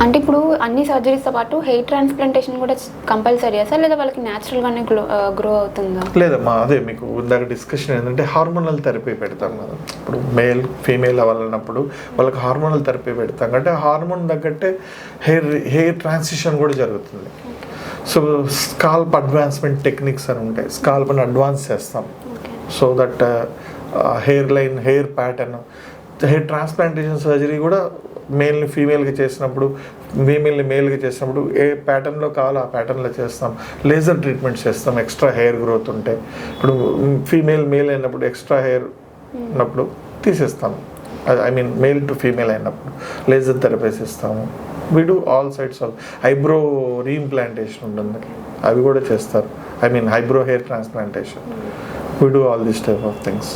అంటే ఇప్పుడు అన్ని సర్జరీస్తో పాటు హెయిర్ ట్రాన్స్ప్లాంటేషన్ కూడా కంపల్సరీయా సార్, లేదా వాళ్ళకి న్యాచురల్గానే గ్రో అవుతుందా? లేదమ్మా, అదే మీకు ఇందాక డిస్కషన్ ఏంటంటే హార్మోనల్ థెరపీ పెడతాం కదా. ఇప్పుడు మేల్ ఫీమేల్ అవ్వాలన్నప్పుడు వాళ్ళకి హార్మోనల్ థెరపీ పెడతాం అంటే హార్మోన్ తగ్గట్టే హెయిర్ ట్రాన్సిషన్ కూడా జరుగుతుంది. సో స్కాల్ప్ అడ్వాన్స్మెంట్ టెక్నిక్స్ అని ఉంటాయి, స్కాల్ప్ని అడ్వాన్స్ చేస్తాం so that hair line, hair pattern, hair transplantation surgery కూడా మేల్ని ఫీమేల్గా చేసినప్పుడు, ఫీమేల్ని మేల్గా చేసినప్పుడు ఏ ప్యాటర్న్లో కావాలో ఆ ప్యాటర్న్లో చేస్తాం. లేజర్ ట్రీట్మెంట్స్ చేస్తాం ఎక్స్ట్రా హెయిర్ గ్రోత్ ఉంటే. ఇప్పుడు ఫీమేల్ మేల్ అయినప్పుడు ఎక్స్ట్రా హెయిర్ ఉన్నప్పుడు తీసేస్తాం, I mean male to female అయినప్పుడు లేజర్ థెరపీస్ ఇస్తాము. We do all sides of eyebrow reimplantation ఉంటుంది, అవి కూడా చేస్తారు. I mean eyebrow hair transplantation. We do all this type of things.